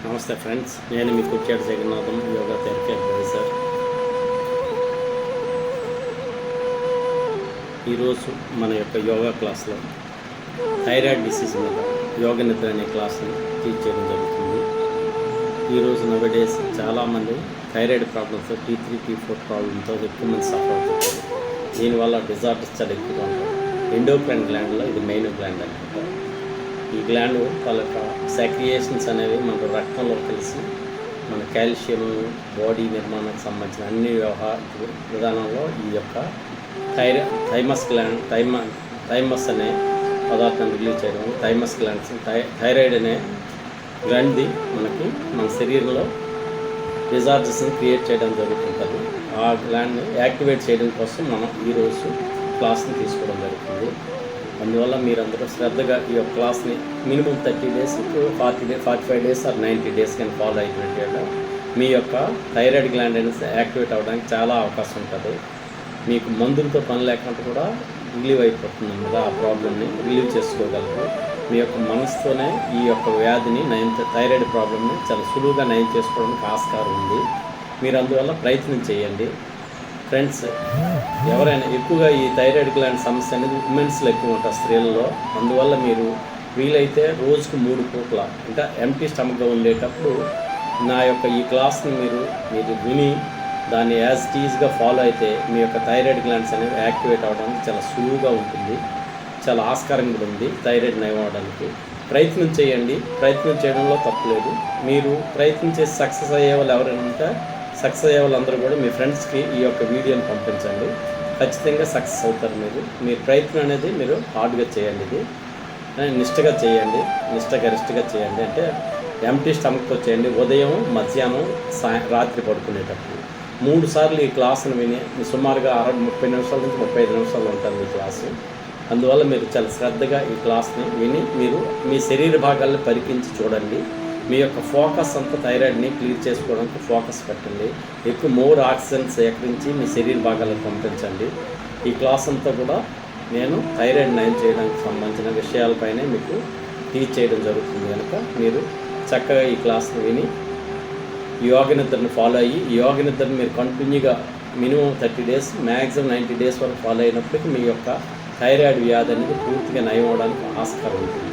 నమస్తే ఫ్రెండ్స్, నేను మీ కుర్చాడు Jagannatham, yoga therapy advisor. ఈరోజు మన యొక్క యోగా క్లాస్లో థైరాయిడ్ డిసీజ్ మీద యోగ నిద్ర అనే క్లాస్ని టీచ్ చేయడం జరుగుతుంది. ఈరోజు నవడేస్ చాలామంది థైరాయిడ్ ప్రాబ్లమ్స్, T3 T4 ప్రాబ్లంతో ఎక్కువ మంది సఫర్ అవుతుంటారు. దీనివల్ల డిజార్డర్స్ చాలా ఎక్కువగా ఉంటాయి. ఎండోక్రైన్ గ్లాండ్లో ఇది మెయిన్ గ్లాండ్ అనుకుంటారు. ఈ గ్లాండ్ వాళ్ళ సెక్రియేషన్స్ అనేవి మన రక్తంలో కలిసి మన కాల్షియం, బాడీ నిర్మాణానికి సంబంధించిన అన్ని విధానంలో ఈ యొక్క థైమస్ గ్లాండ్ థైమస్ అనే పదార్థాన్ని రిలీజ్ చేయడం, థైమస్ గ్లాండ్స్ థైరాయిడ్ అనే గ్లాండ్ది మన శరీరంలో డిజార్డర్స్ని క్రియేట్ చేయడం జరుగుతుంటుంది. ఆ గ్లాండ్ని యాక్టివేట్ చేయడం కోసం మనం ఈరోజు క్లాస్ని తీసుకోవడం జరుగుతుంది. అందువల్ల మీరందరూ శ్రద్ధగా ఈ యొక్క క్లాస్ని minimum 30 days, 45 days or 90 days కానీ ఫాలో అయినట్టుగా మీ యొక్క థైరాయిడ్ గ్లాండ్ అనేది యాక్టివేట్ అవ్వడానికి చాలా అవకాశం ఉంటుంది. మీకు మందులతో పని లేకుండా కూడా రిలీవ్ అయిపోతుంది అన్నమాట. ఆ ప్రాబ్లమ్ని రిలీవ్ చేసుకోగలరు. మీ యొక్క మనసుతోనే ఈ యొక్క వ్యాధిని థైరాయిడ్ ప్రాబ్లమ్ని చాలా సులువుగా నయం చేసుకోవడానికి ఆస్కారం ఉంది. మీరు అందువల్ల ప్రయత్నం చేయండి. ఫ్రెండ్స్, ఎవరైనా ఎక్కువగా ఈ థైరాయిడ్ గ్లాండ్ సమస్య అనేది ఉమెన్స్లో ఎక్కువ ఉంటుంది, స్త్రీలలో. అందువల్ల మీరు వీలైతే రోజుకు 3 పూట్ల ఇంకా ఎంటీ స్టమక్గా ఉండేటప్పుడు నా యొక్క ఈ క్లాస్ని మీరు విని దాన్ని యాజ్ టీజ్గా ఫాలో అయితే మీ యొక్క థైరాయిడ్ గ్లాండ్స్ అనేవి యాక్టివేట్ అవ్వడానికి చాలా సులువుగా ఉంటుంది. చాలా ఆస్కారం కూడా ఉంది థైరాయిడ్ నయం అవ్వడానికి. ప్రయత్నం చేయండి. ప్రయత్నం చేయడంలో తప్పులేదు. మీరు ప్రయత్నం చేసి సక్సెస్ అయ్యే వాళ్ళు ఎవరైనా ఉంటే సక్సెస్ అయ్యే వాళ్ళందరూ కూడా మీ ఫ్రెండ్స్కి ఈ యొక్క వీడియోని పంపించండి. ఖచ్చితంగా సక్సెస్ అవుతారు. మీరు ప్రయత్నం అనేది మీరు హార్డ్గా చేయండి. ఇది నిష్టగా చేయండి, గరిష్టగా చేయండి. అంటే ఎంటీ స్టమక్తో చేయండి. ఉదయం, మధ్యాహ్నం, రాత్రి పడుకునేటప్పుడు 3 సార్లు ఈ క్లాసును విని సుమారుగా 30 నిమిషాల నుంచి 35 నిమిషాలు ఉంటుంది ఈ క్లాసు. అందువల్ల మీరు చాలా శ్రద్ధగా ఈ క్లాస్ని విని మీరు మీ శరీర భాగాలను పరికించి చూడండి. మీ యొక్క ఫోకస్ అంతా థైరాయిడ్ని క్లియర్ చేసుకోవడానికి ఫోకస్ పెట్టండి. ఎక్కువ మోర్ ఆక్సిజన్ సేకరించి మీ శరీర భాగాలకు పంపించండి. ఈ క్లాస్ అంతా కూడా నేను థైరాయిడ్ నయం చేయడానికి సంబంధించిన విషయాలపైనే మీకు టీచ్ చేయడం జరుగుతుంది. కనుక మీరు చక్కగా ఈ క్లాస్ని విని యోగ నిద్రను ఫాలో అయ్యి ఈ యోగ నిద్రను మీరు కంటిన్యూగా మినిమం 30 days, మ్యాక్సిమం 90 days వరకు ఫాలో అయినప్పటికీ మీ యొక్క థైరాయిడ్ వ్యాధి అనేది పూర్తిగా నయం అవడానికి ఆస్కారం ఉంటుంది.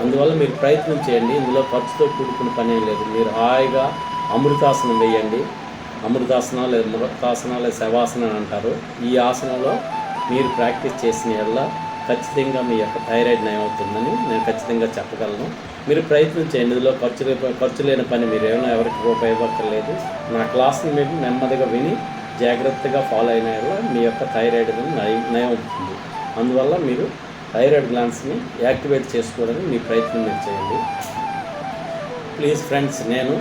అందువల్ల మీరు ప్రయత్నం చేయండి. ఇందులో ఖర్చుతో కూడుకున్న పని లేదు. మీరు హాయిగా అమృతాసనం వేయండి. అమృతాసనం లేదా మృతాసనం లేదా శవాసనం అంటారు. ఈ ఆసనంలో మీరు ప్రాక్టీస్ చేసిన వల్ల ఖచ్చితంగా మీ యొక్క థైరాయిడ్ నయం అవుతుందని నేను ఖచ్చితంగా చెప్పగలను. మీరు ప్రయత్నం చేయండి. ఇందులో ఖర్చు లేని పని. మీరు ఏమైనా ఎవరికి రూపాయి ఇవ్వక్కర్లేదు. నా క్లాస్ని మీరు నెమ్మదిగా విని జాగ్రత్తగా ఫాలో అయిన వల్ల మీ యొక్క థైరాయిడ్ నయం అవుతుంది. అందువల్ల మీరు థైరాయిడ్ గ్లాండ్స్ని యాక్టివేట్ చేసుకోవడానికి మీ ప్రయత్నం మీరు చేయండి. ప్లీజ్ ఫ్రెండ్స్, నేను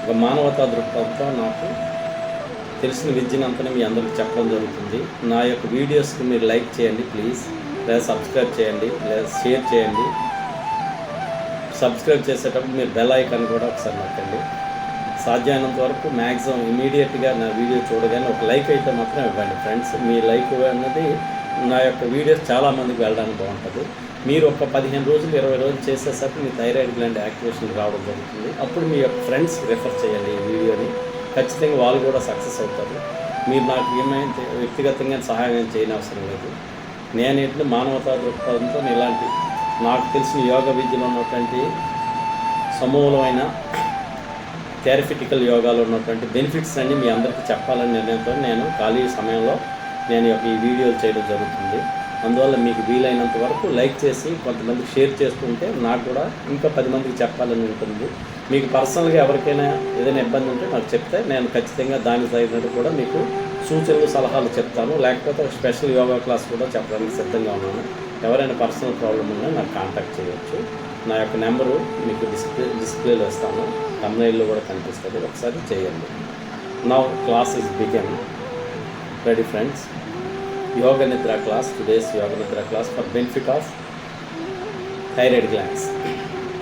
ఒక మానవతా దృక్పథంతో నాకు తెలిసిన విద్యనంతనే మీ అందరికీ చెప్పడం జరుగుతుంది. నా యొక్క వీడియోస్కి మీరు లైక్ చేయండి ప్లీజ్, లేదా సబ్స్క్రైబ్ చేయండి, లేదా షేర్ చేయండి. సబ్స్క్రైబ్ చేసేటప్పుడు మీరు బెల్ ఐకాన్ కూడా ఒకసారి నొక్కండి. సాధ్యమైనంత వరకు మ్యాక్సిమం ఇమీడియట్గా నా వీడియో చూడగానే ఒక లైక్ అయితే మాత్రం ఇవ్వండి ఫ్రెండ్స్. మీ లైక్ అన్నది నా యొక్క వీడియోస్ చాలామందికి వెళ్ళడానికి బాగుంటుంది. మీరు ఒక 15 రోజులు 20 రోజులు చేసేసరికి మీ థైరాయిడ్ గ్లాండ్ యాక్టివేషన్ రావడం జరుగుతుంది. అప్పుడు మీ యొక్క ఫ్రెండ్స్ రిఫర్ చేయండి ఈ వీడియోని. ఖచ్చితంగా వాళ్ళు కూడా సక్సెస్ అవుతారు. మీరు నాకు ఏమైనా వ్యక్తిగతంగా సహాయం చేయని అవసరం లేదు. నేనేంటి మానవతా దృక్పథంతో ఇలాంటి నాకు తెలిసిన యోగ విద్యలో ఉన్నటువంటి సమూలమైన థెరపిటికల్ యోగాలో ఉన్నటువంటి బెనిఫిట్స్ అన్ని మీ అందరికీ చెప్పాలని నిర్ణయంతో నేను ఖాళీ సమయంలో నేను ఈ వీడియోలు చేయడం జరుగుతుంది. అందువల్ల మీకు వీలైనంత వరకు లైక్ చేసి కొంతమందికి షేర్ చేస్తుంటే నాకు కూడా ఇంకా 10 మందికి చెప్పాలని ఉంటుంది. మీకు పర్సనల్గా ఎవరికైనా ఏదైనా ఇబ్బంది ఉంటే నాకు చెప్తే నేను ఖచ్చితంగా దానికి తగినట్టు కూడా మీకు సూచనలు, సలహాలు చెప్తాను. లేకపోతే ఒక స్పెషల్ యోగా క్లాస్ కూడా చెప్పడానికి సిద్ధంగా ఉన్నాను. ఎవరైనా పర్సనల్ ప్రాబ్లం ఉన్నా నాకు కాంటాక్ట్ చేయవచ్చు. నా యొక్క నెంబరు మీకు డిస్ప్లేలో ఇస్తాను, thumbnail కూడా కనిపిస్తుంది. ఒకసారి చేయండి. Now class is begin. Ready friends? Yoga nidra class. Today's yoga nidra class for benefit of thyroid glands.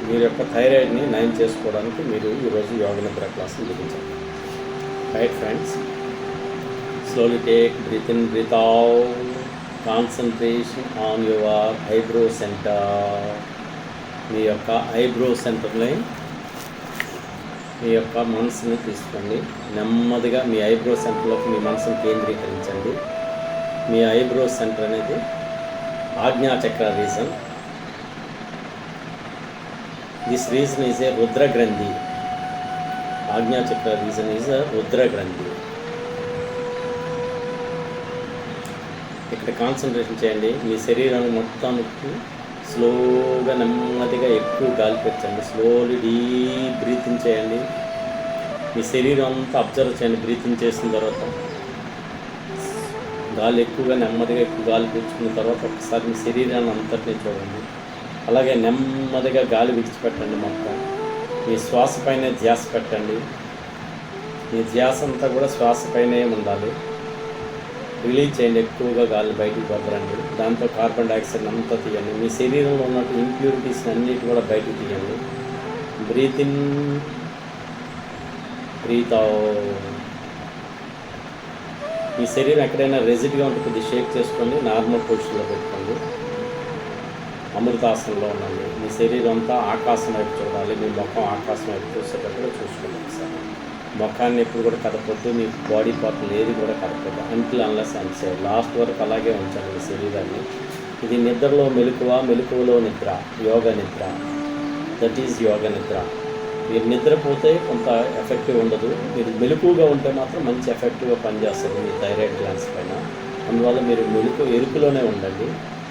మీరు యొక్క థైరాయిడ్ని నయం చేసుకోవడానికి మీరు ఈరోజు యోగ నిద్ర క్లాస్ని ముగించండి. Right friends? Slowly take breath in, breath out. Concentration on your eyebrow centre. మీ యొక్క ఐబ్రో సెంటర్ని మీ యొక్క మనసుని తీసుకోండి. నెమ్మదిగా మీ ఐబ్రో సెంటర్లోకి మీ మనసును కేంద్రీకరించండి. మీ ఐబ్రో సెంటర్ అనేది Ajna chakra region. This region is a Rudra granthi. Ajna chakra region is a Rudra granthi. ఇక్కడ కాన్సన్ట్రేషన్ చేయండి. మీ శరీరాన్ని మొత్తానికి స్లోగా నెమ్మదిగా ఎక్కువ గాలి పీల్చండి. స్లోలీ డీప్ బ్రీతింగ్ చేయండి. మీ శరీరం అంతా అబ్జర్వ్ చేయండి. బ్రీతింగ్ చేసిన తర్వాత గాలి ఎక్కువగా నెమ్మదిగా ఎక్కువ గాలి పీల్చుకున్న తర్వాత ఒకసారి మీ శరీరాన్ని అంతటినీ చూడండి. అలాగే నెమ్మదిగా గాలి విడిచిపెట్టండి. మొత్తం మీ శ్వాస పైనే ధ్యాస పెట్టండి. మీ ధ్యాస అంతా కూడా శ్వాస పైనే ఉండాలి. రిలీజ్ చేయండి. ఎక్కువగా గాలి బయటికి వదలండి. దాంతో కార్బన్ డైఆక్సైడ్ అంతా తీయండి. మీ శరీరంలో ఉన్న ఇంప్యూరిటీస్ అన్నిటి కూడా బయటికి తీయండి. Breath in, breath out. మీ శరీరం ఎక్కడైనా రెజిడ్గా ఉంటే కొద్దిగా షేక్ చేసుకోండి. నార్మల్ పొజిషన్లో పెట్టుకోండి. అమృతాసనంలో ఉండండి. మీ శరీరం అంతా ఆకాశం వైపు చూడాలి. మీ ముఖం ఆకాశం వైపు చూసేటప్పుడు చూసుకోండి. ఒకసారి ముఖాన్ని ఎప్పుడు కూడా కదపొద్దు. మీ బాడీ పార్ట్లు ఏది కూడా కదపొద్దు. అంటిల్ అన్లెస్ అన్సేవ్. లాస్ట్ వరకు అలాగే ఉంచండి మీ శరీరాన్ని. ఇది నిద్రలో మెలకువ, మెలకువలో నిద్ర, యోగ నిద్ర. దట్ ఈజ్ యోగ నిద్ర. మీరు నిద్రపోతే కొంత ఎఫెక్టివ్ ఉండదు. మీరు మెలకువగా ఉంటే మాత్రం మంచి ఎఫెక్టివ్గా పనిచేస్తుంది మీ థైరాయిడ్ గ్లాండ్స్ పైన. అందువల్ల మీరు ఎరుకులోనే ఉండండి.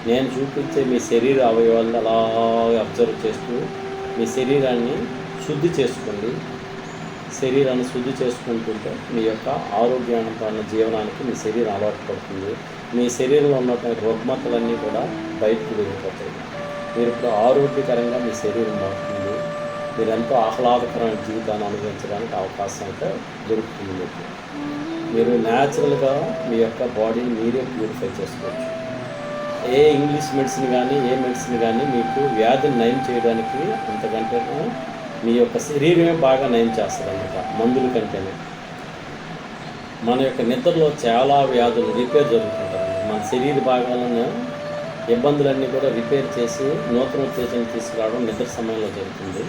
నేను చూపించే మీ శరీర అవయవాలను అలా అబ్జర్వ్ చేస్తూ మీ శరీరాన్ని శుద్ధి చేసుకోండి. శరీరాన్ని శుద్ధి చేసుకుంటుంటే మీ యొక్క ఆరోగ్యవంతమైన జీవనానికి మీ శరీరం అలవాటు పడుతుంది. మీ శరీరంలో ఉన్నటువంటి రుగ్మతలన్నీ కూడా బయటకు వెళ్ళిపోతాయి. మీరు ఇప్పుడు ఆరోగ్యకరంగా మీ శరీరం మారుతుంది. మీరు ఎంతో ఆహ్లాదకరమైన జీవితాన్ని అనుభవించడానికి అవకాశం అయితే దొరుకుతుంది మీకు. మీరు న్యాచురల్గా మీ యొక్క బాడీని మీరే ప్యూరిఫై చేసుకోవచ్చు. ఏ ఇంగ్లీష్ మెడిసిన్ కానీ ఏ మెడిసిన్ కానీ మీకు వ్యాధిని నయం చేయడానికి అంతకంటే మీ యొక్క శరీరమే బాగా నయం చేస్తుంది అన్నమాట మందుల కంటేనే. మన యొక్క నిద్రలో చాలా వ్యాధులు రిపేర్ జరుగుతుంటారండి. మన శరీర భాగాలను ఇబ్బందులన్నీ కూడా రిపేర్ చేసి నూతన ఉత్తేజం తీసుకురావడం నిద్ర సమయంలో జరుగుతుంది.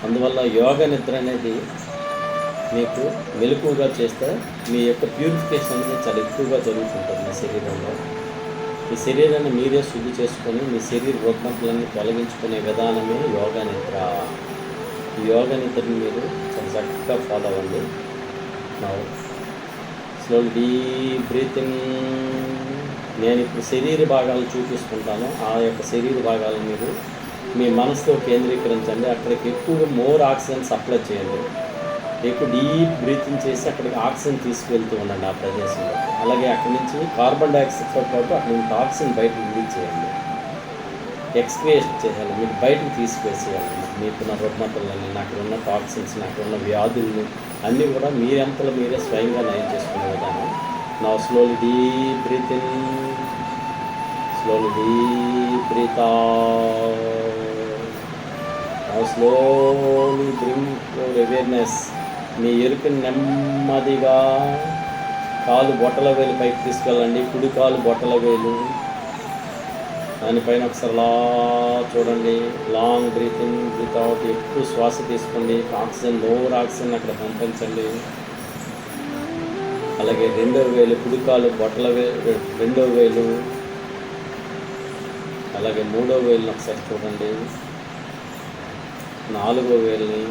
అందువల్ల యోగ నిద్ర అనేది మీకు మెలకువగా చేస్తే మీ యొక్క ప్యూరిఫికేషన్ అనేది చాలా ఎక్కువగా జరుగుతుంటుంది మీ శరీరంలో. మీ శరీరాన్ని మీరే శుద్ధి చేసుకొని మీ శరీర రుగ్మతలన్నీ తొలగించుకునే విధానమే యోగ నిద్ర. ఈ యోగ నిద్రని మీరు చాలా చక్కగా ఫాలో అవ్వండి. Slowly deep breathing. నేను ఇప్పుడు శరీర భాగాలు చూపిస్తుంటాను. ఆ యొక్క శరీర భాగాలు మీరు మీ మనసులో కేంద్రీకరించండి. అక్కడికి ఎక్కువగా మోర్ ఆక్సిజన్ సప్లై చేయండి. ఎక్కువ డీప్ బ్రీతింగ్ చేసి అక్కడికి ఆక్సిజన్ తీసుకువెళ్తూ ఉండండి ఆ ప్రదేశంలో. అలాగే అక్కడి నుంచి కార్బన్ డైఆక్సైడ్తో పాటు అక్కడి నుంచి ఆక్సిజన్ బయటకు రిలీజ్ చేయండి. ఎక్స్క్రియేట్ చేయాలి. మీరు బయటకు తీసుకువేసేయాలి. మీకున్న రుగ్మతలని, నాకు ఉన్న టాక్సిన్స్, నాకు ఉన్న వ్యాధుల్ని అన్నీ కూడా మీరంతలో మీరే స్వయంగా నయం చేసుకునే విధానం. నా slowly deep breath in, slowly deep breath out. నా స్లోలీ బ్రింగ్ యువర్ అవేర్నెస్. మీ ఎరుకని నెమ్మదిగా కాలు బొట్టల వేలు పైకి తీసుకెళ్ళండి. కుడి కాలు బొట్టల వేలు దానిపైన ఒకసారి అలా చూడండి. Long breath in, breath out. ఎక్కువ శ్వాస తీసుకోండి. ఆక్సిజన్, లోవర్ ఆక్సిజన్ అక్కడ పంపించండి. అలాగే రెండవ వేలు కుడి కాలు బొట్టల వేలు, రెండవ వేలు, అలాగే మూడవ వేలుని ఒకసారి చూడండి. నాలుగవ వేలుని,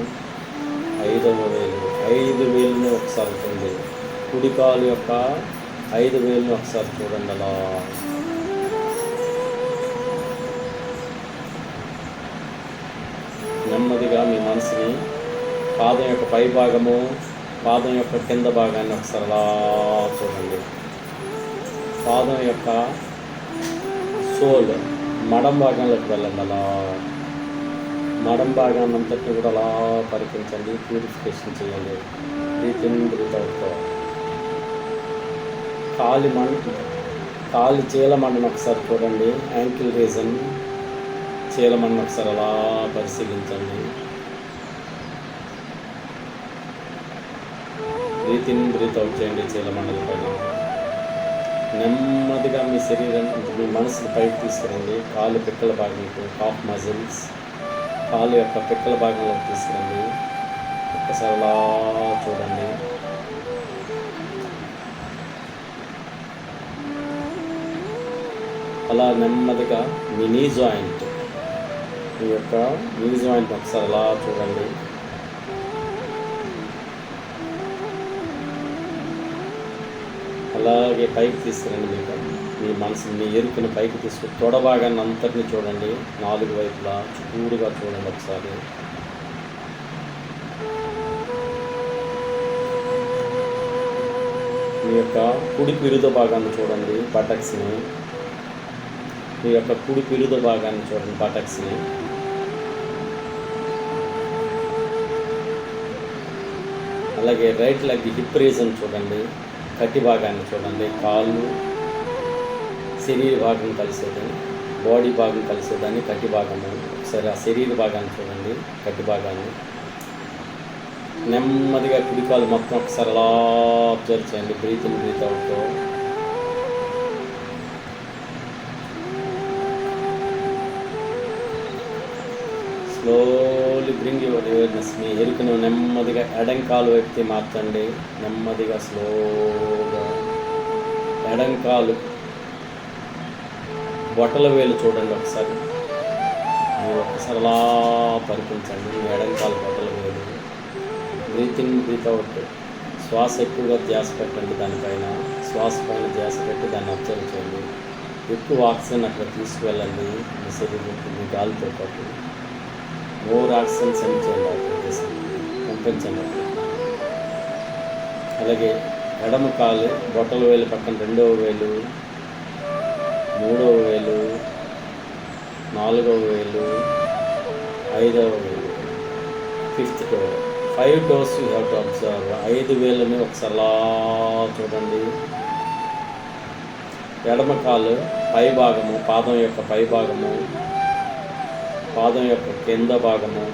ఐదవ వేలు, 5 వేలుని ఒకసారి చూడండి. కుడి కాలు యొక్క 5 వేలుని ఒకసారి చూడండి. అలా నెమ్మదిగా మీ మనసుని పాదం యొక్క పై భాగము, పాదం యొక్క కింద భాగాన్ని ఒకసారి అలా చూడండి. పాదం యొక్క సోల్ మడం భాగంలోకి వెళ్ళండి. అలా మడం భాగాన్ని అంతటిని కూడా అలా పరికించండి. ప్యూరిఫికేషన్ చేయండి. Breath in, breath out. కాలి చీలమండను ఒకసారి చూడండి. యాంకిల్ రీజన్ చీలమండను ఒకసారి అలా పరిశీలించండి. బ్రీత్ ఇన్, బ్రీత్ అవుట్ చేయండి చీలమండల పైన. నెమ్మదిగా మీ శరీరం, మీ మనసుని పైకి తీసుకురండి. కాలు పిక్కల భాగంలో, కాఫ్ మజిల్స్, కాలు యొక్క పిక్కల భాగంలోకి తీసుకురండి. ఒక్కసారి అలా చూడండి. అలా నెమ్మదిగా మీ నీ జాయింట్, మీ యొక్క నీ జాయింట్ ఒకసారి అలా చూడండి. అలాగే పైకి తీసుకురండి. మీకు మీ మనసుని, మీ ఎరుకని పైకి తీసుకుని తొడ భాగాన్ని అంతటిని చూడండి. 4 వైపులా చుట్టూరుగా చూడండి ఒకసారి. మీ యొక్క కుడి పిరుద భాగాన్ని చూడండి, బటక్స్ని. మీ యొక్క కుడి పిరుద భాగాన్ని చూడండి, బటక్స్ని. అలాగే రైట్ లెగ్ హిప్ రీజన్ చూడండి, కటి భాగాన్ని చూడండి. కాళ్ళు, శరీర భాగం కలిసేది, బాడీ భాగం కలిసేదాన్ని కటి భాగము. ఒకసారి ఆ శరీర భాగాన్ని చూడండి, కటి భాగాన్ని. నెమ్మదిగా కుడికాలు మొత్తం ఒకసారి అలా అబ్జర్వ్ చేయండి. బ్రీత్ ఇన్ బ్రీత్ అవుట్తో. Slowly bring your awareness. మీ ఎరుకను నెమ్మదిగా ఎడంకాలు వైపుకి మార్చండి. నెమ్మదిగా స్లోగా ఎడంకాలు బొట్టల వేలు చూడండి ఒకసారి. మీరు ఒక్కసారి అలా పరికించండి మీ ఎడంకాలు బొట్టల వేలు. Breath in breath out. శ్వాస ఎక్కువగా ధ్యాస పెట్టండి దానిపైన. శ్వాస పైన ధ్యాస పెట్టి దాన్ని అబ్జర్వ్ చేయండి. ఎక్కువ ఆక్సిజన్ అక్కడ తీసుకువెళ్ళండి మీ శరీరంకి, మీ గాలితో పాటు. మోర్ ఆక్సిజన్ సెండ్ చేయండి, అక్కడ పంపించండి. అలాగే ఎడమ కాలు బొట్టల వేలు పక్కన 2వ వేలు, 3వ వేలు, 4వ వేలు, 5వ వేలు, 5th toe. 5 toes you have to observe. 5 వేలని ఒకసారి అలా చూడండి. ఎడమ కాలు పై భాగము, పాదం యొక్క పై భాగము, పాదం యొక్క కింద భాగము,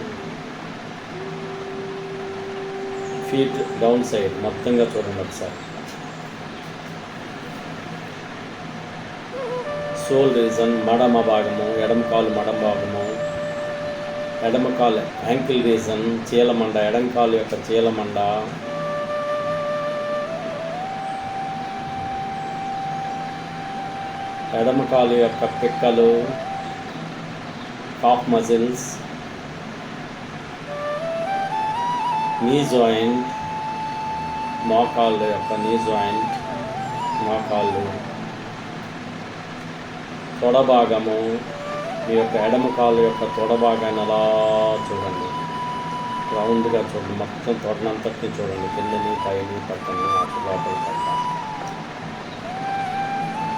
ఫీట్ డౌన్ సైడ్ మొత్తంగా చూడండి ఒకసారి. సోల్ రీజన్ మడమ భాగము, ఎడమ కాలు మడమ భాగము, ఎడమ కాలు యాంకిల్ రీజన్ చీలమండ, ఎడమ కాలు యొక్క చీలమండ, ఎడమ కాలు యొక్క పిక్కలు, కాఫ్ మజిల్స్, నీ జాయింట్, మోకాళ్ళు యొక్క నీ జాయింట్, మోకాళ్ళు, తొడ భాగము, మీ యొక్క ఎడమ కాలు యొక్క తొడ భాగాన్ని అలా చూడండి. రౌండ్గా చూడండి, మొత్తం తొడనంతటిని చూడండి. కిందని, పైని, పక్కని, అటు లోపల పక్క.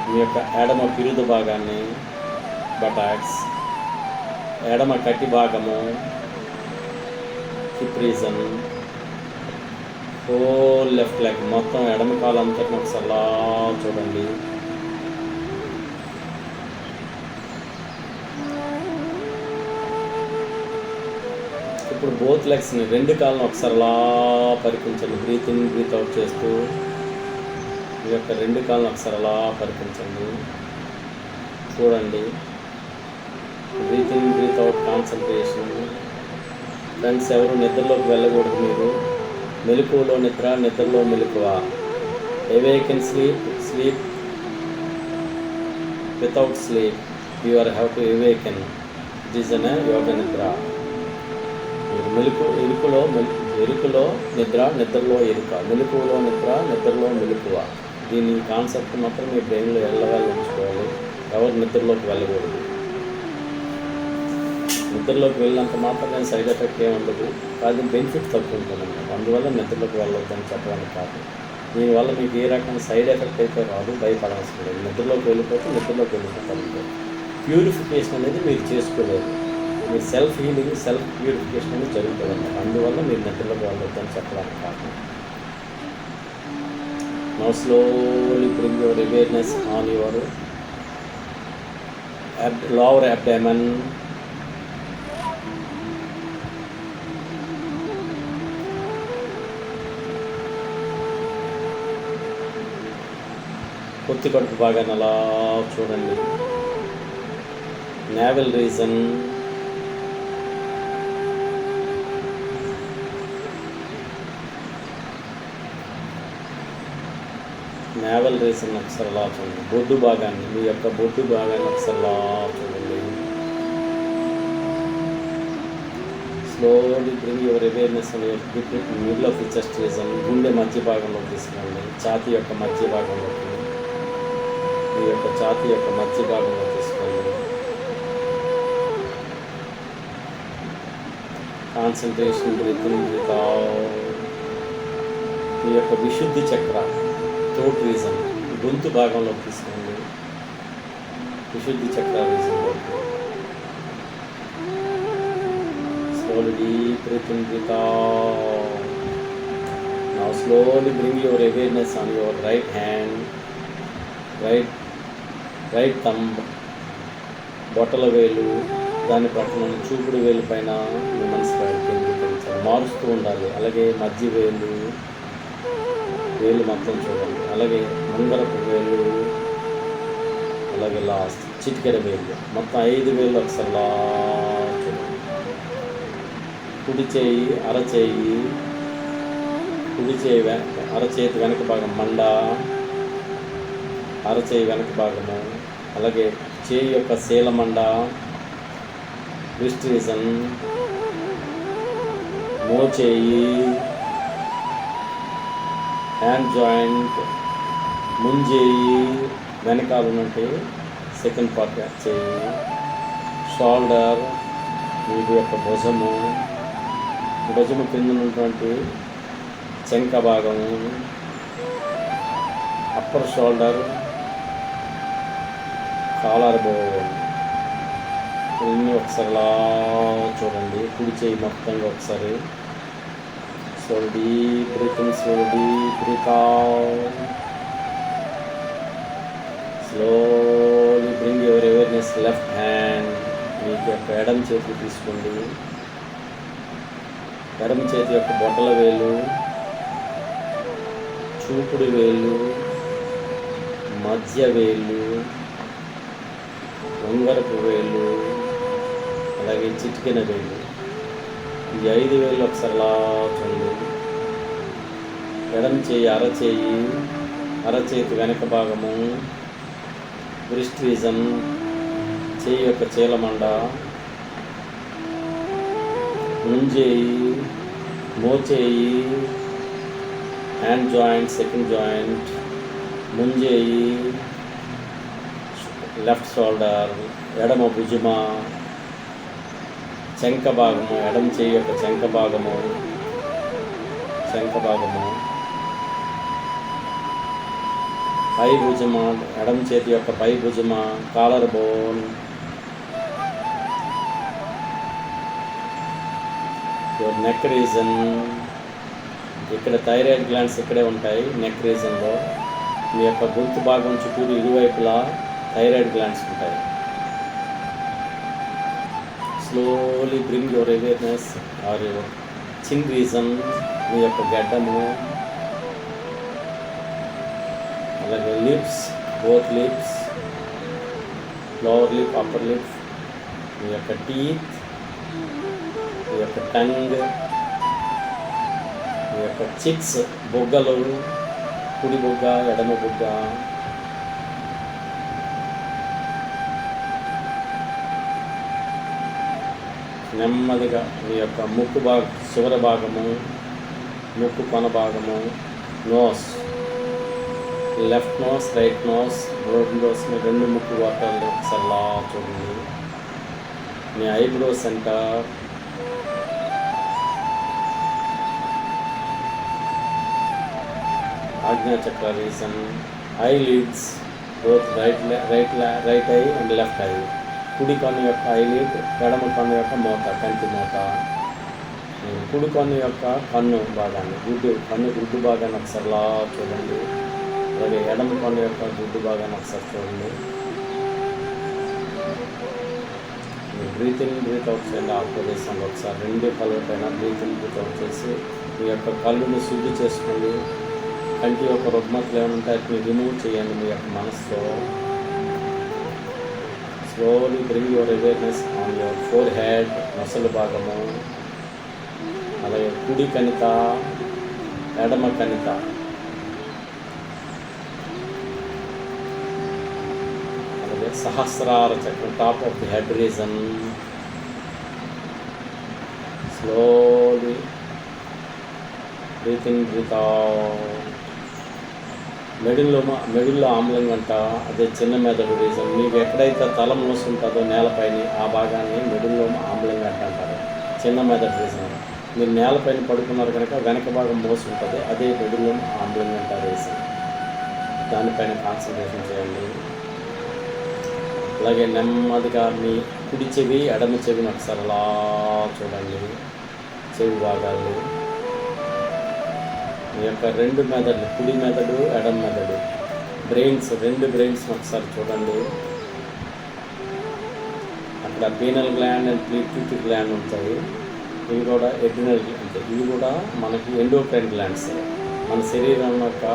మీ యొక్క ఎడమ పిరుదు భాగాన్ని, బటాక్స్, ఎడమ కటి భాగము, hip reason, whole left leg మొత్తం ఎడమ కాలు అంతటిని ఒకసారి అలా చూడండి. ఇప్పుడు బోత్ లెగ్స్ని, 2 కాళ్ళను ఒకసారి అలా పరికించండి. బ్రీత్ ఇన్ బ్రీత్ అవుట్ చేస్తూ మీ యొక్క 2 కాళ్ళను ఒకసారి అలా పరికించండి. చూడండి. Breath in breath out concentration. Friends, ఎవరు నిద్రలోకి వెళ్ళకూడదు. మీరు మెలకువలో నిద్ర, నిద్రలో మెలకువ. Awaken sleep, sleep without sleep. You are have to awaken. It is an yoga nidra. ఎరుకలో నిద్ర, నిద్రలో ఎరుక. మెలకువలో నిద్ర, నిద్రలో మెలకువ. దీని కాన్సెప్ట్ మాత్రం మీ బ్రెయిన్లో ఎల్లవేళ ఉంచుకోవాలి. ఎవరు నిద్రలోకి వెళ్ళకూడదు. నిద్రలోకి వెళ్ళినంత మాత్రమే సైడ్ ఎఫెక్ట్ ఏమి ఉండదు, కానీ బెనిఫిట్ తక్కువ ఉంటుందన్నమాట. అందువల్ల నిద్రలోకి వెళ్ళొద్దని చెప్పడానికి కాదు. దీనివల్ల మీకు ఏ రకమైన సైడ్ ఎఫెక్ట్ అయితే రాదు, భయపడవలసిన లేదు. నిద్రలోకి వెళ్ళిపోతారు. ప్యూరిఫికేషన్ అనేది మీరు చేసుకోలేదు. మీ సెల్ఫ్ హీలింగ్, సెల్ఫ్ ప్యూరిఫికేషన్ అనేది జరుగుతుంది అన్నమాట. అందువల్ల మీరు నిద్రలోకి వెళ్ళొద్దని చెప్పడానికి కాదు. Now slowly bring your awareness on your lower abdomen. పొత్తి కడుపు భాగాన్ని అలా చూడండి. నేవల్ రీజన్, నేవల్ రీజన్ ఒకసారి అలా చూడండి. బొడ్డు భాగాన్ని, మీ యొక్క బొడ్డు భాగాన్ని ఒకసారి అలా చూడండి. స్లోలీ బ్రింగ్ యువర్ అవేర్నెస్ అని middle of the chest reason, గుండె మధ్య భాగంలో తీసుకురండి. ఛాతీ యొక్క మధ్య భాగంలోకి, మీ యొక్క ఛాతీ యొక్క మధ్య భాగంలో తీసుకోండి. కాన్సన్ట్రేషన్ బ్రీతింగ్ విత్ మీ యొక్క విశుద్ధి చక్ర థ్రోట్ రీజన్ గొంతు భాగంలో తీసుకోండి. విశుద్ధి చక్ర రీజన్లోకి slowly deep breathing with now slowly bring your awareness on your right hand, right thumb, బొట్టల వేలు, దాని పక్కన చూపుడు వేలు పైన మీ మనసు కేంద్రీకరించాలి. మారుస్తూ ఉండాలి. అలాగే మధ్య వేలు మొత్తం చూడండి. అలాగే ముంగరపు వేలు, అలాగే లాస్ట్ చిటికెర వేలు, మొత్తం 5 వేలు ఒకసారి చూడండి. కుడి చేయి అరచేయి, కుడి చేయి అరచేతి వెనక భాగం మండ, అరచేయి వెనక భాగము, అలాగే చేయి యొక్క శీలమండ, రిస్ట్ రీజన్, మోచేయి, హ్యాండ్ జాయింట్, ముంజేయి వెనకాల ఉన్నట్టు సెకండ్ పార్ట్ చేయి, షోల్డర్, వీటి యొక్క భుజము కింద ఉన్నటువంటి చెంక భాగము, అప్పర్ షోల్డర్, కాలర్ బోన్, ఇవన్నీ ఒకసారి అలా చూడండి. కుడి చేయి మొత్తంగా ఒకసారి slowly breathing, slowly breath out, slowly bring your awareness left hand, మీకు యొక్క ఎడమ చేతికి తీసుకోండి. ఎడమ చేతి యొక్క బొట్టల వేలు, చూపుడు వేలు, మధ్య వేలు, ఉంగరపు వేలు, అలాగే చిటికెన వేలు, ఈ 5 వేలు ఒకసారి అలా చూడండి. ఎడమ చేయి అరచేయి, అరచేతి వెనక భాగము, రిస్ట్ రీజన్, చేయి యొక్క చీలమండ, ముంజేయి, మోచేయి, హ్యాండ్ జాయింట్, సెకండ్ జాయింట్, ముంజేయి, లెఫ్ట్ షోల్డర్, ఎడమ భుజమ, చెంక భాగము, ఎడమ చేయి యొక్క చెంక భాగము, పై భుజమ, ఎడమ చేతి యొక్క పై భుజమ, collar bone, your neck region, ఇక్కడ థైరాయిడ్ గ్లాండ్స్ ఇక్కడే ఉంటాయి. నెక్ రీజన్లో మీ యొక్క గొంతు భాగం చుట్టూరు ఇరువైపులా థైరాయిడ్ గ్లాండ్స్ ఉంటాయి. Slowly bring your awareness or your chin region, మీ యొక్క గడ్డము, అలాగే lips, both lips, lower lip, upper lip, మీ యొక్క టీత్, మీ యొక్క టంగ్, మీ యొక్క చిక్స్, బొగ్గలు, కుడి బొగ్గ, ఎడమ బొగ్గ, నెమ్మదిగా మీ యొక్క ముక్కు చివరి భాగము, ముక్కు కొన భాగము, nose, left nose, right nose, రెండు ముక్కు వాటర్లు ఒకసారి అలా చూడండి. మీ eyebrow centre, Ajna chakra region, eyelids, both right eye and left eye, కుడి కన్ను యొక్క ఐలిడ్, ఎడమ కన్ను యొక్క మూత, కంటి మూత, కుడి కన్ను యొక్క కన్ను భాగాన్ని, గుడ్డు భాగాన్ని ఒకసారి అలా చూడండి. అలాగే ఎడమ కన్ను యొక్క గుడ్డు భాగాన్ని ఒకసారి చూడండి. బ్రీత్ ఇన్ బ్రీత్ అవుట్ చేయండి. ఆ ప్రదేశంలో ఒకసారి 2 కళ్ళు పైన బ్రీత్ ఇన్ బ్రీత్ అవుట్ చేసి మీ యొక్క కళ్ళుని శుద్ధి చేసుకోండి. కంటి యొక్క రుగ్మతలు ఏమైనా ఉంటే వాటిని రిమూవ్ చేయండి మీ యొక్క మనసులో. Slowly bring your awareness on your forehead, నొసలు భాగము, అలాగే కుడి కణిత, ఎడమ కణిత, సహస్రార చక్రం, top of the head region. Slowly breath in, breath out. మెడిల్లో ఆమ్లం అంట, అదే చిన్న మెదడు రీజన్. మీకు ఎక్కడైతే తల మూసుంటుందో నేలపైన, ఆ భాగాన్ని మెడిల్లో ఆమ్లం గంట అంటారు, చిన్న మెదడు రీజన్. మీరు నేలపైన పడుకున్నారు కనుక వెనక భాగం మోసి ఉంటుంది, అదే మెడిల్లో ఆమ్లం గంట రీజన్. దానిపైన కాన్సన్ట్రేషన్ చేయండి. అలాగే నెమ్మదిగా మీ కుడి చెవి ఎడమ చెవిని ఒకసారి అలా చూడండి, చెవి భాగాలు. మీ యొక్క రెండు మెదడు, కుడి మెదడు ఎడమ మెదడు, రెండు బ్రెయిన్స్ ఒకసారి చూడండి. అక్కడ penal gland and pituitary gland ఉంటాయి. ఇవి కూడా ఎడ్రినల్ అంటే ఇవి కూడా మనకి ఎండోక్రైన్ గ్లాండ్స్. మన శరీరం యొక్క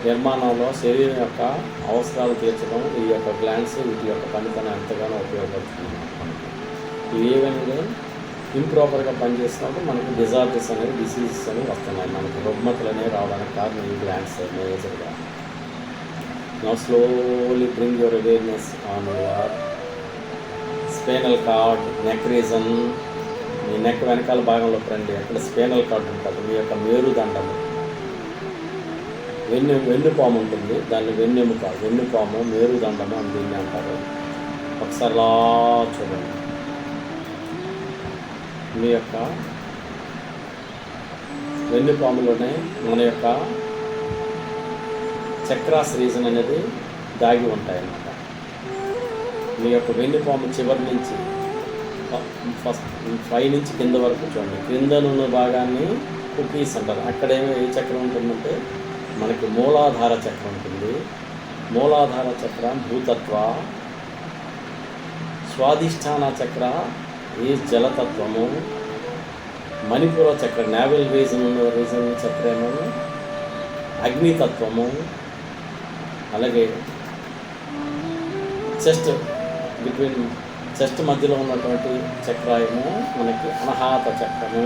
నిర్మాణంలో శరీరం యొక్క అవసరాలు తీర్చడం ఈ యొక్క గ్లాండ్స్, వీటి యొక్క పనితనం ఎంతగానో ఉపయోగపడుతుంది మనకి. ఇవి ఏమైనా ఇంప్రాపర్గా పనిచేసినప్పుడు మనకి డిజార్డర్స్ అనేవి, డిసీజెస్ అనేవి వస్తున్నాయి. మనకి రుగ్మతలు అనేవి రావడానికి కారణం ఈ గ్లాండ్స్ మేజర్గా. Now slowly bring your awareness on your spinal cord, neck reason. Me neck వెనకాల భాగంలో రండి, అక్కడ స్పైనల్ కార్డ్ ఉంటుంది, మీ యొక్క మేరుదండము. వెన్నుపాము ఉంటుంది, దాన్ని వెన్నుపాము, మేరుదండము అని దీన్ని అంటారు. ఒకసారి అలా చూడండి. మీ యొక్క వెన్నుపాములోనే మన యొక్క చక్రాస్ రీజన్ అనేది దాగి ఉంటాయన్నమాట. మీ యొక్క వెన్నుపాము చివరి నుంచి ఫస్ట్ పై నుంచి కింద వరకు చూడండి. క్రిందనున్న భాగాన్ని కుకీస్ అంటారు. అక్కడేమో ఏ చక్రం ఉంటుందంటే మనకి మూలాధార చక్రం ఉంటుంది. మూలాధార చక్రం భూతత్వ, స్వాధిష్టాన చక్ర ఈ జలతత్వము, మణిపుర చక్ర నావెల్ రీజన్ చక్రము అగ్నితత్వము. అలాగే చెస్ట్ మధ్యలో ఉన్నటువంటి చక్రము మనకి అనాహత చక్రము.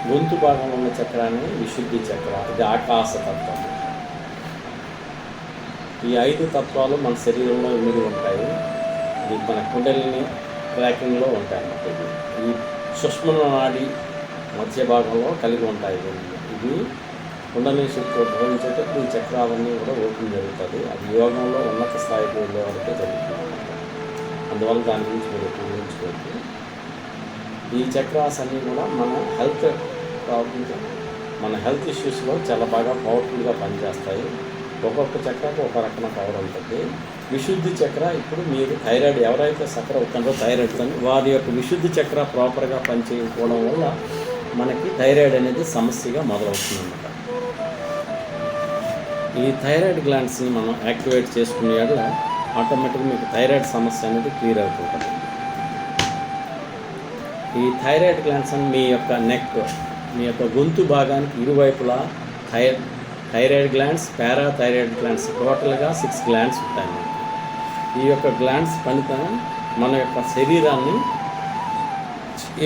గొంతు భాగంలో ఉన్న చక్రాన్ని విశుద్ధి చక్ర, ఇది ఆకాశతత్వము. ఈ 5 తత్వాలు మన శరీరంలో ఇమిడి ఉంటాయి. ఇది మన కుండలిని ట్రాకింగ్లో ఉంటాయి అన్నమాట. ఈ సుష్మ నాడి మధ్య భాగంలో కలిగి ఉంటాయి. ఇది కుండలిని శక్తి ఉద్భవించేటప్పుడు ఈ చక్రాలన్నీ కూడా ఓపెన్ జరుగుతుంది. అది యోగంలో ఉన్నత స్థాయికి వెళ్ళే వరకే జరుగుతుంది అన్నమాట. అందువల్ల దాని గురించి మీరు ఊహించుకోవచ్చు. ఈ చక్రాస్ అన్నీ కూడా మన హెల్త్ ప్రాబ్లమ్స్, మన హెల్త్ ఇష్యూస్లో చాలా బాగా పవర్ఫుల్గా పనిచేస్తాయి. ఒక్కొక్క చక్రకు ఒక రకమైన పవర్ ఉంటుంది. విశుద్ధి చక్ర, ఇప్పుడు మీరు థైరాయిడ్ ఎవరైతే సఫర్ అవుతుందో థైరాయిడ్ అని, వారి యొక్క విశుద్ధి చక్ర ప్రాపర్గా పనిచేయకపోవడం వల్ల మనకి థైరాయిడ్ అనేది సమస్యగా మొదలవుతుంది అన్నమాట. ఈ థైరాయిడ్ గ్లాండ్స్ని మనం యాక్టివేట్ చేసుకునే వల్ల ఆటోమేటిక్గా మీకు థైరాయిడ్ సమస్య అనేది క్లియర్ అవుతుంటుంది. ఈ థైరాయిడ్ గ్లాండ్స్ అని మీ యొక్క నెక్, మీ యొక్క గొంతు భాగానికి ఇరువైపులా థైరాయిడ్ గ్లాండ్స్, పారాథైరాయిడ్ గ్లాండ్స్, టోటల్గా 6 గ్లాండ్స్ ఉంటాయి. ఈ యొక్క గ్లాండ్స్ పనితనం మన యొక్క శరీరాన్ని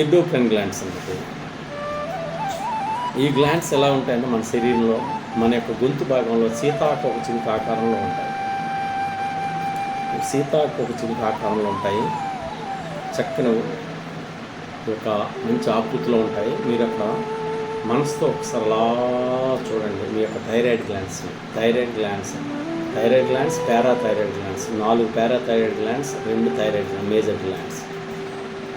ఎండోక్రైన్ గ్లాండ్స్ అన్నట్టు. ఈ గ్లాండ్స్ ఎలా ఉంటాయంటే మన శరీరంలో మన యొక్క గొంతు భాగంలో సీతాకోక చిలుక ఆకారంలో ఉంటాయి. సీతాకోక చిలుక ఆకారంలో ఉంటాయి. చక్కని ఒక మంచి ఆకృతిలో ఉంటాయి. మీరు అక్కడ మనసుతో ఒకసారి అలా చూడండి. మీ యొక్క thyroid glands, parathyroid glands, 4 parathyroid glands, 2 thyroid major glands.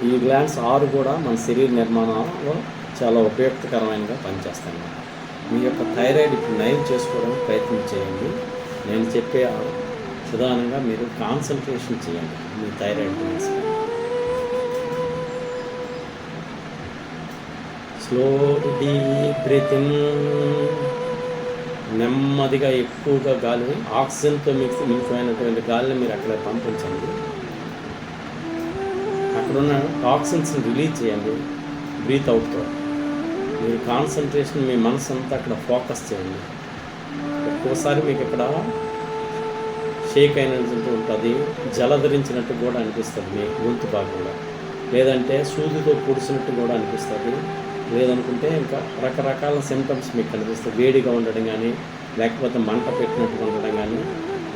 ఈ గ్లాండ్స్ 6 కూడా మన శరీర నిర్మాణంలో చాలా ఉపయుక్తకరమైనగా పనిచేస్తాయి. మీ యొక్క థైరాయిడ్ ఇప్పుడు నయం చేసుకోవడానికి ప్రయత్నం చేయండి. నేను చెప్పే విధానంగా మీరు కాన్సన్ట్రేషన్ చేయండి మీ thyroid glands. Slow deep breathing. నెమ్మదిగా ఎక్కువగా గాలిని, ఆక్సిజన్తో మిక్సిమైనటువంటి గాలిని మీరు అక్కడ పంపించండి. అక్కడున్న టాక్సిన్స్ని రిలీజ్ చేయండి బ్రీత్ అవుట్తో. మీరు కాన్సన్ట్రేషన్, మీ మనసు అంతా అక్కడ ఫోకస్ చేయండి. ఒక్కోసారి మీకు ఇక్కడ షేక్ అయినట్టు ఉంటుంది, జలధరించినట్టు కూడా అనిపిస్తుంది మీ గొంతు భాగంలో, లేదంటే సూదితో పొడిచినట్టు కూడా అనిపిస్తుంది, లేదనుకుంటే ఇంకా రకరకాల సిమ్టమ్స్ మీకు కనిపిస్తాయి. వేడిగా ఉండడం కానీ, లేకపోతే మంట పెట్టినట్టు ఉండడం కానీ,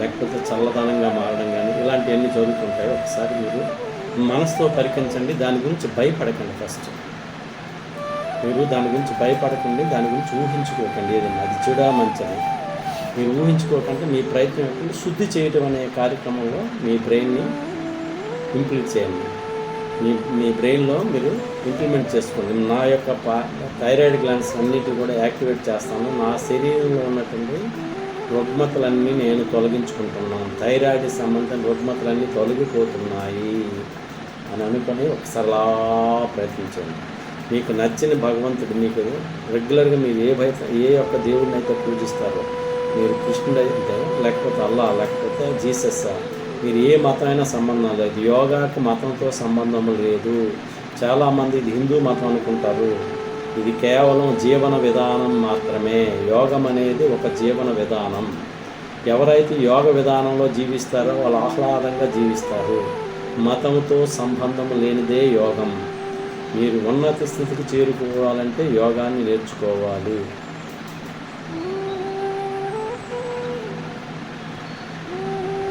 లేకపోతే చల్లదనంగా మారడం కానీ ఇలాంటివన్నీ జరుగుతుంటాయి. ఒకసారి మీరు మనసుతో పరికించండి, దాని గురించి భయపడకండి. ఫస్ట్ మీరు దాని గురించి భయపడకండి, దాని గురించి ఊహించుకోకండి. ఏదైనా అది చెడా మంచిది మీరు ఊహించుకోకండి. మీ ప్రయత్నం ఏంటంటే శుద్ధి చేయడం అనే కార్యక్రమంలో మీ బ్రెయిన్ని ఇంప్లీట్ చేయండి. మీ బ్రెయిన్లో మీరు ఇంప్లిమెంట్ చేసుకోండి. నా యొక్క థైరాయిడ్ గ్లాండ్స్ అన్నిటి కూడా యాక్టివేట్ చేస్తాను. నా శరీరంలో ఉన్నటువంటి రుగ్మతలన్నీ నేను తొలగించుకుంటున్నాను. థైరాయిడ్ సంబంధించిన రుగ్మతలన్నీ తొలగిపోతున్నాయి అని అనుకొని ఒకసారి అలా ప్రయత్నించండి. మీకు నచ్చిన భగవంతుడు, మీకు రెగ్యులర్గా మీరు ఏ ఒక్క దేవుడిని అయితే పూజిస్తారో, మీరు కృష్ణుడు అయితే, లేకపోతే అల్లా, లేకపోతే జీసస్, మీరు ఏ మతమైనా సంబంధం లేదు. యోగాకు మతంతో సంబంధం లేదు. చాలామంది ఇది హిందూ మతం అనుకుంటారు. ఇది కేవలం జీవన విధానం మాత్రమే. యోగం అనేది ఒక జీవన విధానం. ఎవరైతే యోగ విధానంలో జీవిస్తారో వాళ్ళు ఆహ్లాదంగా జీవిస్తారు. మతంతో సంబంధం లేనిదే యోగం. మీరు ఉన్నత స్థితికి చేరుకోవాలంటే యోగాన్ని నేర్చుకోవాలి.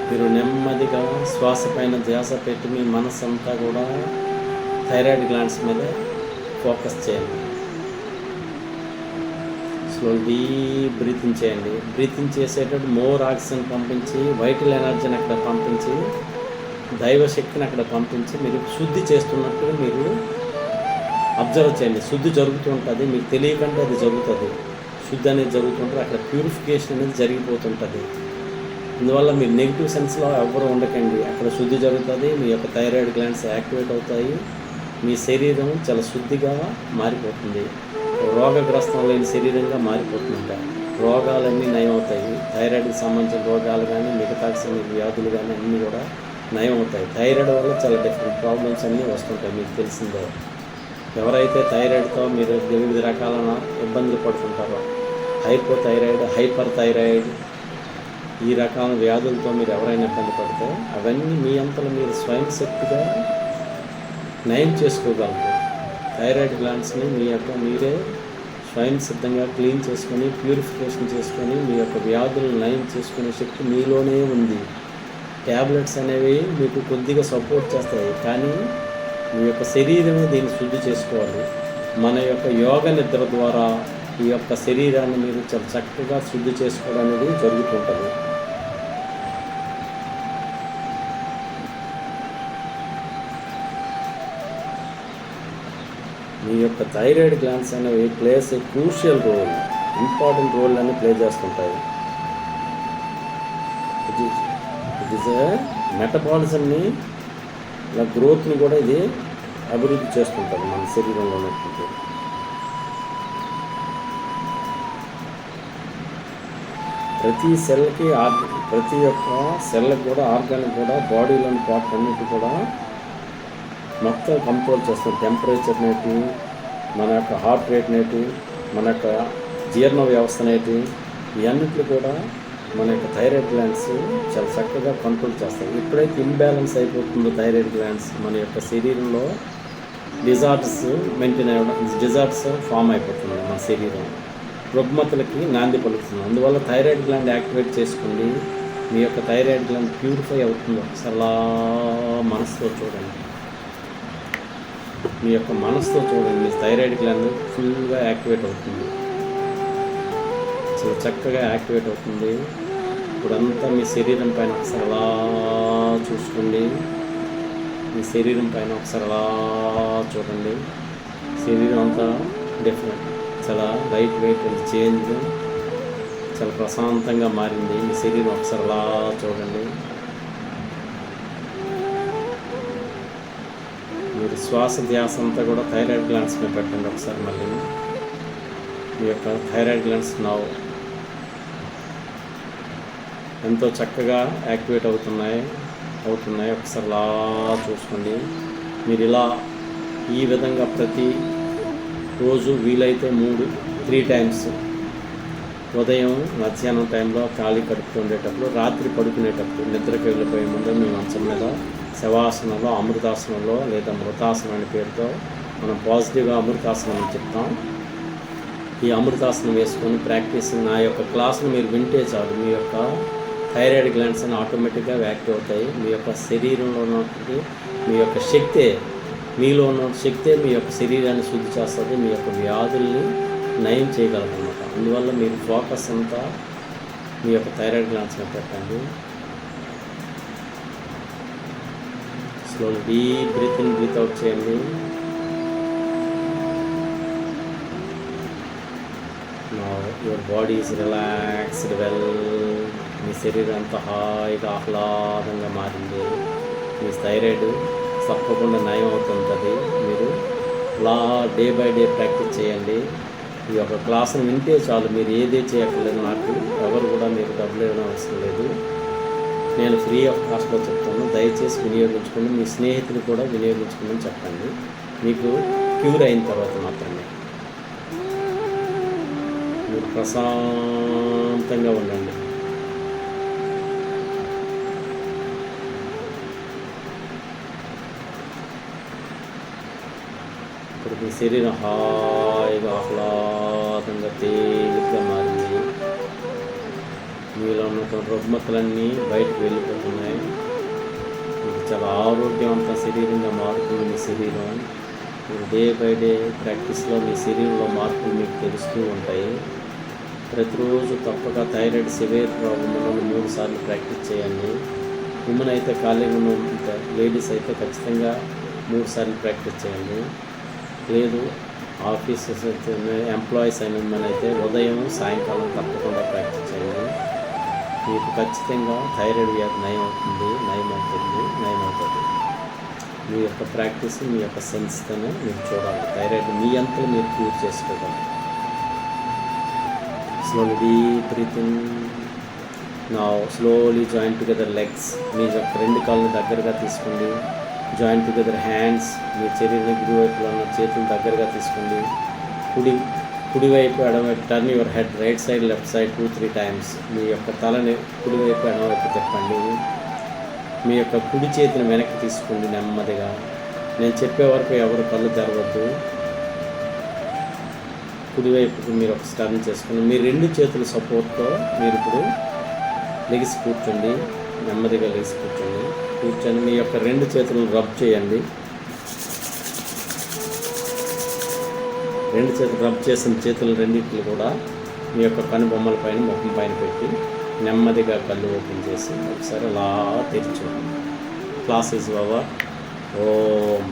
మీరు నెమ్మదిగా శ్వాస పైన ధ్యాస పెట్టి మీ మనసు అంతా కూడా థైరాయిడ్ గ్లాండ్స్ మీద ఫోకస్ చేయండి. స్లో డీప్ బ్రీతింగ్ చేయండి. బ్రీతింగ్ చేసేటప్పుడు మోర్ ఆక్సిజన్ పంపించి, వైటల్ ఎనర్జీని అక్కడ పంపించి, దైవశక్తిని అక్కడ పంపించి మీరు శుద్ధి చేస్తున్నట్టు మీరు అబ్జర్వ్ చేయండి. శుద్ధి జరుగుతూ ఉంటుంది, మీకు తెలియకుండా అది జరుగుతుంది. శుద్ధి అనేది జరుగుతుంటుంది, అక్కడ ప్యూరిఫికేషన్ అనేది జరిగిపోతుంటుంది. అందువల్ల మీరు నెగిటివ్ సెన్స్లో ఎవరు ఉండకండి. అక్కడ శుద్ధి జరుగుతుంది, మీ యొక్క థైరాయిడ్ గ్లాండ్స్ యాక్టివేట్ అవుతాయి, మీ శరీరం చాలా శుద్ధిగా మారిపోతుంది. రోగగ్రస్తం లేని శరీరంగా మారిపోతుందంట. రోగాలన్నీ నయం అవుతాయి. థైరాయిడ్కి సంబంధించిన రోగాలు కానీ, మిగతా వ్యాధులు కానీ అన్నీ కూడా నయం అవుతాయి. థైరాయిడ్ వల్ల చాలా డిఫరెంట్ ప్రాబ్లమ్స్ అన్నీ వస్తుంటాయి, మీకు తెలిసిందో. ఎవరైతే థైరాయిడ్తో మీరు వివిధ రకాలైన ఇబ్బందులు పడుతుంటారో, హైపోథైరాయిడ్, హైపర్ థైరాయిడ్, ఈ రకాల వ్యాధులతో మీరు ఎవరైనా ఇబ్బంది పడితే అవన్నీ మీ అంతలో మీరు స్వయం శక్తిగా నయం చేసుకోగలరు. థైరాయిడ్ గ్లాండ్స్ని మీరే స్వయం సిద్ధంగా క్లీన్ చేసుకొని, ప్యూరిఫికేషన్ చేసుకొని, మీ యొక్క వ్యాధులను నయం చేసుకునే శక్తి మీలోనే ఉంది. ట్యాబ్లెట్స్ అనేవి మీకు కొద్దిగా సపోర్ట్ చేస్తాయి, కానీ మీ యొక్క శరీరమే దీన్ని శుద్ధి చేసుకోవాలి. మన యొక్క యోగ నిద్ర ద్వారా ఈ యొక్క శరీరాన్ని మీరు చాలా చక్కగా శుద్ధి చేసుకోవడం అనేది జరుగుతుంటుంది. మీ యొక్క థైరాయిడ్ గ్లాండ్స్ అనేవి plays a crucial role, important role అని ప్లే చేస్తుంటాయి. ఇట్ ఈస్ ఏ మెటబాలిజంని, ఇలా గ్రోత్ని కూడా ఇది అభివృద్ధి చేస్తుంటుంది మన శరీరంలో ఉన్నటువంటి. ప్రతి సెల్కి, ప్రతి ఒక్క సెల్కి కూడా, ఆర్గానిక్ కూడా, బాడీలోని పార్ట్ అన్నిటి కూడా మొత్తం కంట్రోల్ చేస్తుంది. టెంపరేచర్ నేటి, మన యొక్క హార్ట్ రేట్ నేటి, మన యొక్క జీర్ణ వ్యవస్థ నేటి, ఇవన్నిట్లు కూడా మన యొక్క థైరాయిడ్ గ్లాండ్స్ చాలా చక్కగా కంట్రోల్ చేస్తాయి. ఎప్పుడైతే ఇంబ్యాలెన్స్ అయిపోతుందో థైరాయిడ్ గ్లాండ్స్, మన యొక్క శరీరంలో డిజార్డర్స్ డిజార్డర్స్ ఫామ్ అయిపోతుంది. మన శరీరం రుగ్మతలకి నాంది పలుకుతుంది. అందువల్ల థైరాయిడ్ గ్లాండ్ యాక్టివేట్ చేసుకోండి. మీ యొక్క థైరాయిడ్ గ్లాండ్ ప్యూరిఫై అవుతుంది. ఒకసారి మనసుతో చూడండి, మీ యొక్క మనసుతో చూడండి. మీ థైరాయిడ్ గ్లాండ్ ఫుల్గా యాక్టివేట్ అవుతుంది, చాలా చక్కగా యాక్టివేట్ అవుతుంది. ఇప్పుడంతా మీ శరీరం పైన ఒకసారి అలా చూసుకోండి. మీ శరీరం పైన ఒకసారి అలా చూడండి. శరీరం అంతా డిఫరెంట్, చాలా లైట్ వెయిట్ అండ్ చేంజ్, చాలా ప్రశాంతంగా మారింది. మీ శరీరం ఒకసారి అలా చూడండి. మీరు శ్వాస ధ్యాస అంతా కూడా థైరాయిడ్ గ్లాండ్స్ మీద పెట్టండి. ఒకసారి మళ్ళీ మీ యొక్క థైరాయిడ్ గ్లాండ్స్ ఎంతో చక్కగా యాక్టివేట్ అవుతున్నాయి. ఒకసారి అలా చూసుకోండి. మీరు ఇలా ఈ విధంగా ప్రతి రోజు వీలైతే 3 టైమ్స్, ఉదయం, మధ్యాహ్నం టైంలో ఖాళీ కడుపుతూ ఉండేటప్పుడు, రాత్రి పడుకునేటప్పుడు, నిద్రకి వెళ్ళిపోయే ముందు మీ మంచం మీద శవాసనంలో, అమృతాసనంలో లేదా మృతాసనం అనే పేరుతో మనం పాజిటివ్గా అమృతాసనం అని చెప్తాం. ఈ అమృతాసనం వేసుకొని ప్రాక్టీస్, నా యొక్క క్లాస్ను మీరు వింటే చాలు, మీ యొక్క థైరాయిడ్ గ్లాండ్స్ అని ఆటోమేటిక్గా యాక్టివ్ అవుతాయి. మీ యొక్క శరీరంలో ఉన్నటువంటి మీ యొక్క శక్తే, మీలో ఉన్న శక్తే మీ యొక్క శరీరాన్ని శుద్ధి చేస్తుంది, మీ యొక్క వ్యాధుల్ని నయం చేయగలదన్నమాట. అందువల్ల మీరు ఫోకస్ అంతా మీ యొక్క థైరాయిడ్ గ్లాండ్స్ మీద పెట్టండి. Slowly deep breath in, breath out చేయండి. Your body is relaxed well. మీ శరీరం అంతా హాయిగా ఆహ్లాదంగా మారింది. మీ థైరాయిడ్ తప్పకుండా నయం అవుతుంటుంది. మీరు ఇలా డే బై డే ప్రాక్టీస్ చేయండి. ఈ యొక్క క్లాసును వింటే చాలు, మీరు ఏదే చేయక్కర్లేదు. నాకు ఎవరు కూడా మీరు డబ్బులు ఇవ్వడం అవసరం లేదు. నేను ఫ్రీ ఆఫ్ కాస్ట్లో చెప్తాను. దయచేసి వినియోగించుకుని మీ స్నేహితులు కూడా వినియోగించుకుని చెప్పండి. మీకు క్యూర్ అయిన తర్వాత మాత్రమే. మీరు ప్రశాంతంగా ఉండండి. ఇప్పుడు మీ శరీరం హాయిగా ఆహ్లాదంగా తేలిగ్గా మారింది. మీలో ఉన్నటువంటి రుగ్మతలన్నీ బయటకు వెళ్ళిపోతున్నాయి. మీకు చాలా ఆరోగ్యవంత శరీరంగా మారుతుంది మీ శరీరం. మీరు డే బై డే ప్రాక్టీస్లో మీ శరీరంలో మార్పులు మీకు తెలుస్తూ ఉంటాయి. ప్రతిరోజు తప్పక థైరాయిడ్ సివియర్ ప్రాబ్లం ఉన్న 3 సార్లు ప్రాక్టీస్ చేయండి. ఉమెన్ అయితే ఖాళీగా ఉన్న లేడీస్ అయితే ఖచ్చితంగా 3 సార్లు ప్రాక్టీస్ చేయండి. లేదు ఆఫీసెస్ అయితే ఎంప్లాయీస్ అయిన ఉమెన్ అయితే ఉదయం సాయంకాలం తప్పకుండా ప్రాక్టీస్ చేయండి. మీకు ఖచ్చితంగా థైరాయిడ్ వ్యాధి నయం అవుతుంది. మీ యొక్క ప్రాక్టీస్, మీ యొక్క సెన్స్తోనే మీరు చూడాలి. థైరాయిడ్ మీ అంతా మీరు క్యూర్ చేసుకోగలరు. Slowly deep breath in. Now slowly join together legs. మీ యొక్క 2 కాళ్ళని దగ్గరగా తీసుకోండి. Join together hands. మీ శరీరం ఇరువైపులో ఉన్న చేతులు దగ్గరగా తీసుకోండి. కుడివైపు ఎడమవైపు turn your head right side left side 2-3 times. మీ యొక్క తలని కుడివైపు ఎడమవైపు తిప్పండి. మీ యొక్క కుడి చేతిని వెనక్కి తీసుకోండి నెమ్మదిగా. నేను చెప్పే వరకు ఎవరు కళ్ళు తెరవద్దు. కుడివైపుకి మీరు ఒక టర్న్ చేసుకుని మీ 2 చేతుల సపోర్ట్తో మీరు ఇప్పుడు లెగిసి కూర్చోండి. నెమ్మదిగా లెగిసి కూర్చొని మీ యొక్క 2 చేతులను రబ్ చేయండి. 2 చేతులు రబ్ చేసిన చేతులు రెండింటిని కూడా మీ యొక్క కనుబొమ్మల పైన ముఖం పైన పెట్టి నెమ్మదిగా కళ్ళు ఓపెన్ చేసి ఒకసారి అలా తెరిచు. Class is over. ఓం.